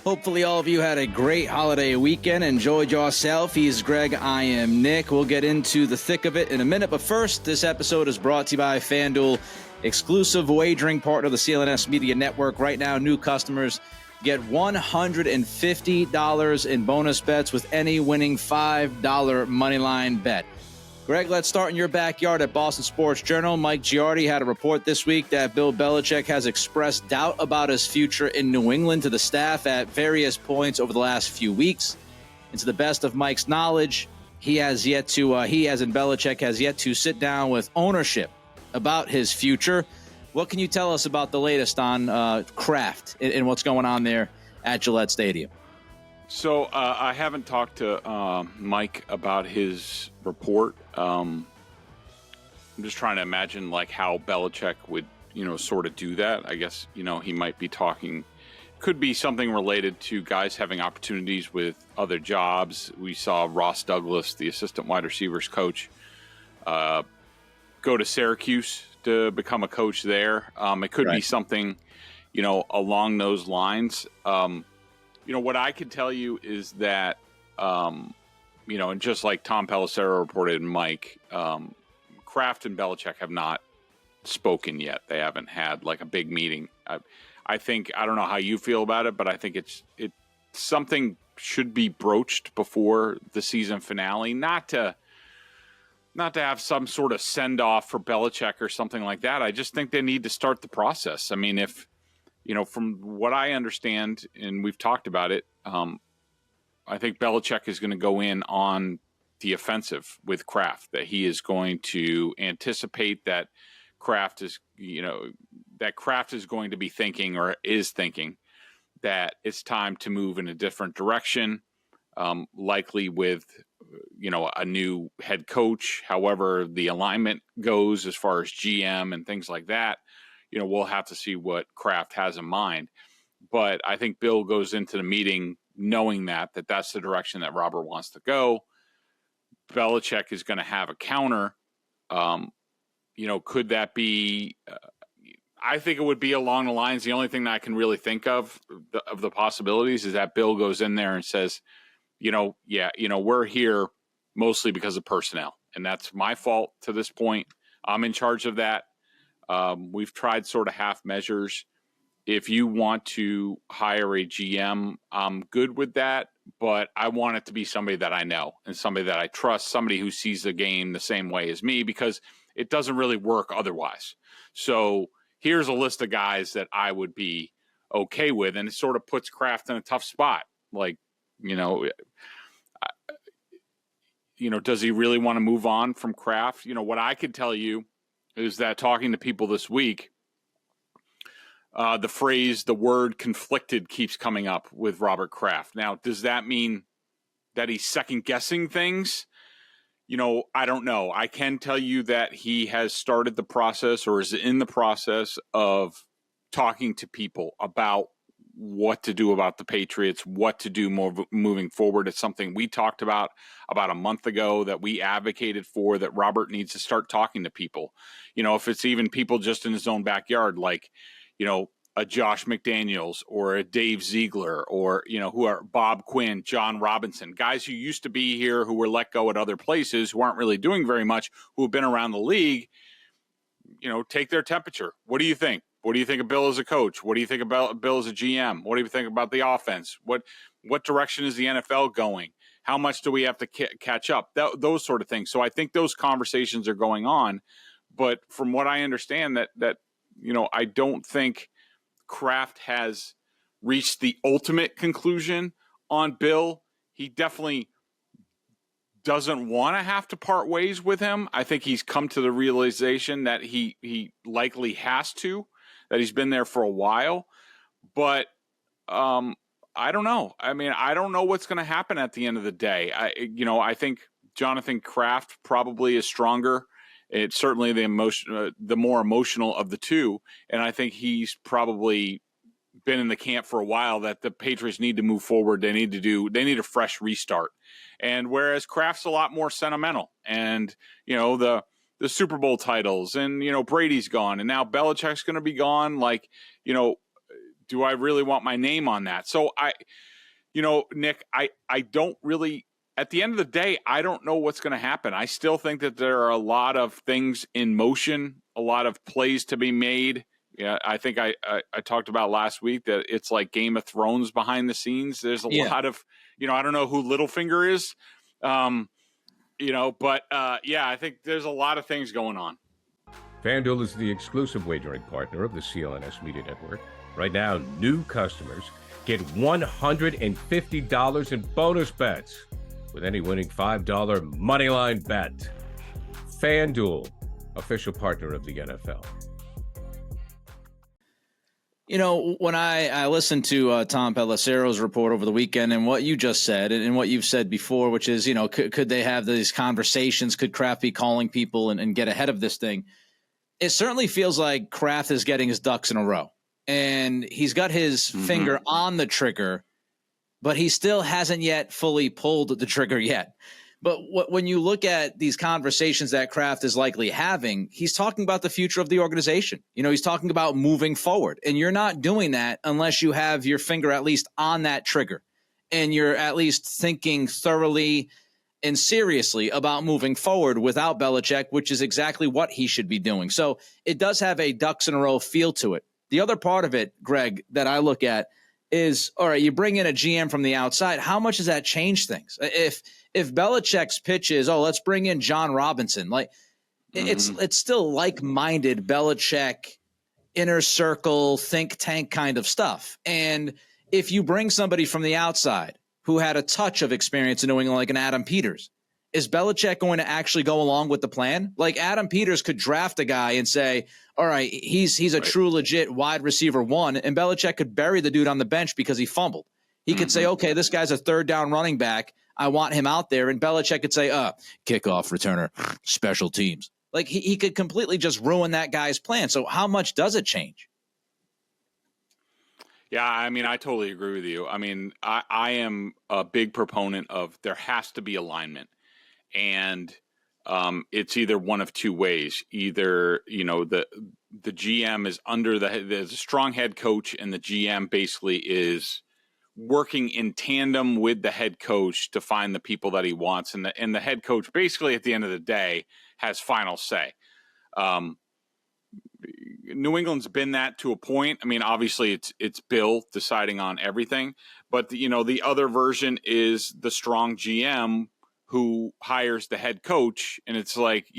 Hopefully all of you had a great holiday weekend. Enjoyed yourself. He's Greg. I am Nick. We'll get into the thick of it in a minute. But first, this episode is brought to you by FanDuel, exclusive wagering partner of the CLNS Media Network. Right now, new customers get $150 in bonus bets with any winning $5 moneyline bet. Greg, let's start in your backyard at Boston Sports Journal. Mike Giardi had a report this week that Bill Belichick has expressed doubt about his future in New England to the staff at various points over the last few weeks. And to the best of Mike's knowledge, Belichick has yet to sit down with ownership about his future. What can you tell us about the latest on Kraft and what's going on there at Gillette Stadium? So I haven't talked to Mike about his report. I'm just trying to imagine like how Belichick would, sort of do that. I guess, he might be talking, could be something related to guys having opportunities with other jobs. We saw Ross Douglas, the assistant wide receivers coach, go to Syracuse to become a coach there. It could be something, along those lines. What I could tell you is that, and just like Tom Pelissero reported and Mike, Kraft and Belichick have not spoken yet. They haven't had like a big meeting. I think, I don't know how you feel about it, but I think it's something should be broached before the season finale, not to have some sort of send off for Belichick or something like that. I just think they need to start the process. I mean, if, from what I understand, and we've talked about it, I think Belichick is going to go in on the offensive with Kraft, that he is going to anticipate that Kraft is going to be thinking or is thinking that it's time to move in a different direction, likely with, a new head coach. However, the alignment goes as far as GM and things like that. We'll have to see what Kraft has in mind. But I think Bill goes into the meeting knowing that that's the direction that Robert wants to go. Belichick is going to have a counter. Could that be I think it would be along the lines, the only thing that I can really think of the possibilities is that Bill goes in there and says, we're here mostly because of personnel. And that's my fault to this point. I'm in charge of that. We've tried sort of half measures. If you want to hire a GM, I'm good with that, but I want it to be somebody that I know and somebody that I trust, somebody who sees the game the same way as me, because it doesn't really work otherwise. So here's a list of guys that I would be okay with, and it sort of puts Kraft in a tough spot. Like, does he really want to move on from Kraft? What I could tell you is that talking to people this week, the word conflicted keeps coming up with Robert Kraft. Now, does that mean that he's second guessing things? I don't know. I can tell you that he has started the process or is in the process of talking to people about what to do about the Patriots, what to do more moving forward. It's something we talked about a month ago that we advocated for, that Robert needs to start talking to people. If it's even people just in his own backyard, like, a Josh McDaniels or a Dave Ziegler or, who are Bob Quinn, John Robinson, guys who used to be here, who were let go at other places, who aren't really doing very much, who have been around the league, take their temperature. What do you think? What do you think of Bill as a coach? What do you think about Bill as a GM? What do you think about the offense? What direction is the NFL going? How much do we have to catch up? Those sort of things. So I think those conversations are going on. But from what I understand, that I don't think Kraft has reached the ultimate conclusion on Bill. He definitely doesn't want to have to part ways with him. I think he's come to the realization that he likely has to, that he's been there for a while. But I don't know. I mean, I don't know what's going to happen at the end of the day. I think Jonathan Kraft probably is stronger. It's certainly the more emotional of the two. And I think he's probably been in the camp for a while that the Patriots need to move forward. They need a fresh restart. And whereas Kraft's a lot more sentimental, and, the Super Bowl titles, and, Brady's gone, and now Belichick's going to be gone. Like, do I really want my name on that? So Nick, I don't really, at the end of the day, I don't know what's going to happen. I still think that there are a lot of things in motion, a lot of plays to be made. Yeah, I think I talked about last week that it's like Game of Thrones behind the scenes. There's a lot of, I don't know who Littlefinger is, but I think there's a lot of things going on. FanDuel is the exclusive wagering partner of the CLNS Media Network. Right now, new customers get $150 in bonus bets with any winning $5 moneyline bet. FanDuel, official partner of the NFL. When I listened to Tom Pelissero's report over the weekend and what you just said and what you've said before, which is, could they have these conversations? Could Kraft be calling people and get ahead of this thing? It certainly feels like Kraft is getting his ducks in a row. And he's got his finger on the trigger, but he still hasn't yet fully pulled the trigger yet. But when you look at these conversations that Kraft is likely having, he's talking about the future of the organization. He's talking about moving forward. And you're not doing that unless you have your finger at least on that trigger. And you're at least thinking thoroughly and seriously about moving forward without Belichick, which is exactly what he should be doing. So it does have a ducks in a row feel to it. The other part of it, Greg, that I look at is, all right, you bring in a GM from the outside. How much does that change things? If Belichick's pitch is, let's bring in John Robinson, it's still like-minded Belichick, inner circle, think tank kind of stuff. And if you bring somebody from the outside who had a touch of experience in New England, like an Adam Peters, is Belichick going to actually go along with the plan? Like Adam Peters could draft a guy and say, all right, he's a true legit wide receiver one, and Belichick could bury the dude on the bench because he fumbled. He could say, okay, this guy's a third down running back. I want him out there. And Belichick could say, kickoff returner, special teams. Like he could completely just ruin that guy's plan. So how much does it change? Yeah, I mean, I totally agree with you. I mean, I am a big proponent of there has to be alignment. And it's either one of two ways. Either, the GM is under there's a strong head coach, and the GM basically is working in tandem with the head coach to find the people that he wants. And the head coach basically at the end of the day has final say. New England's been that to a point. I mean, obviously it's Bill deciding on everything, but the other version is the strong GM who hires the head coach. And it's like,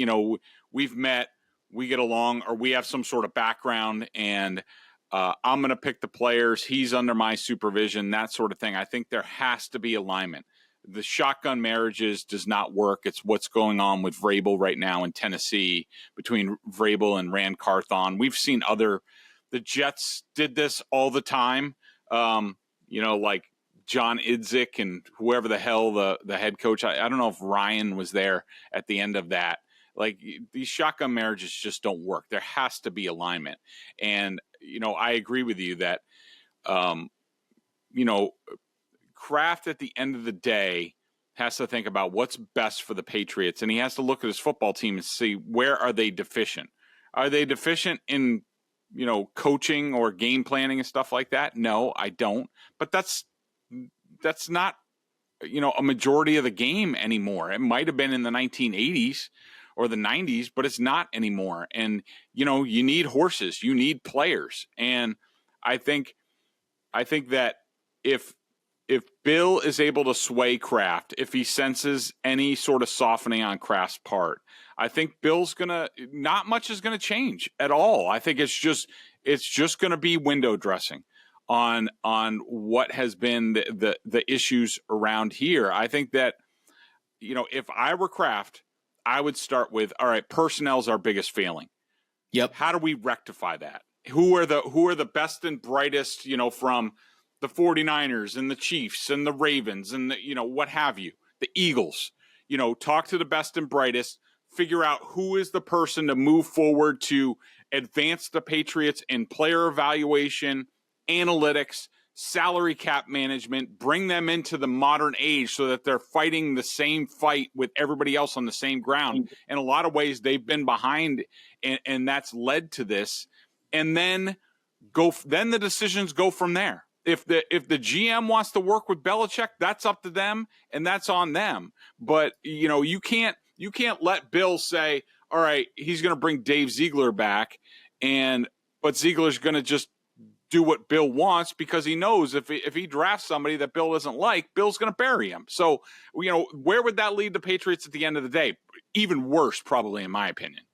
we've met, we get along, or we have some sort of background, and I'm going to pick the players. He's under my supervision, that sort of thing. I think there has to be alignment. The shotgun marriages does not work. It's what's going on with Vrabel right now in Tennessee between Vrabel and Rand Carthon. We've seen the Jets did this all the time. Like John Idzik and whoever the hell the head coach. I don't know if Ryan was there at the end of that. Like these shotgun marriages just don't work. There has to be alignment. And, I agree with you that, Kraft at the end of the day has to think about what's best for the Patriots. And he has to look at his football team and see where are they deficient. Are they deficient in, coaching or game planning and stuff like that? No, I don't. But that's not, a majority of the game anymore. It might have been in the 1980s or the 90s, but it's not anymore. And, you need horses, you need players. And I think that if Bill is able to sway Kraft, if he senses any sort of softening on Kraft's part, I think not much is going to change at all. I think it's just going to be window dressing on what has been the issues around here. I think that, if I were Kraft, I would start with, all right, personnel's our biggest failing. Yep. How do we rectify that? Who are the best and brightest, from the 49ers and the Chiefs and the Ravens and what have you, the Eagles, talk to the best and brightest, figure out who is the person to move forward to advance the Patriots in player evaluation, analytics, salary cap management, bring them into the modern age so that they're fighting the same fight with everybody else on the same ground. In a lot of ways, they've been behind, and that's led to this. And then then the decisions go from there. If the GM wants to work with Belichick, that's up to them and that's on them. But you can't let Bill say, all right, he's going to bring Dave Ziegler back, but Ziegler's going to just do what Bill wants because he knows if he drafts somebody that Bill doesn't like, Bill's going to bury him. So where would that lead the Patriots at the end of the day? Even worse, probably, in my opinion.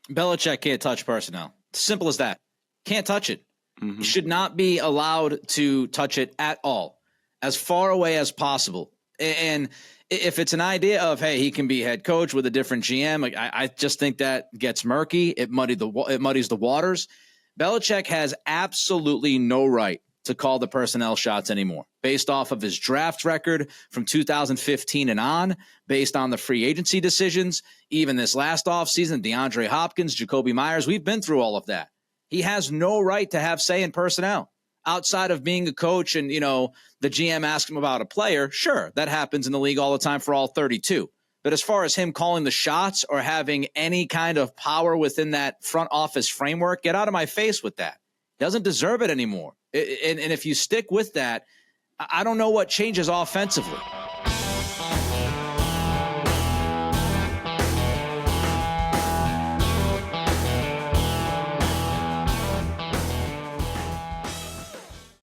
Belichick can't touch personnel. Simple as that. Can't touch it. Mm-hmm. You should not be allowed to touch it at all, as far away as possible. And if it's an idea of, hey, he can be head coach with a different GM, I just think that gets murky. It muddies the waters. Belichick has absolutely no right to call the personnel shots anymore, based off of his draft record from 2015 and on, based on the free agency decisions, even this last offseason, DeAndre Hopkins, Jacoby Myers. We've been through all of that. He has no right to have say in personnel outside of being a coach and, the GM asks him about a player. Sure, that happens in the league all the time for all 32. But as far as him calling the shots or having any kind of power within that front office framework, get out of my face with that. He doesn't deserve it anymore. And if you stick with that, I don't know what changes offensively.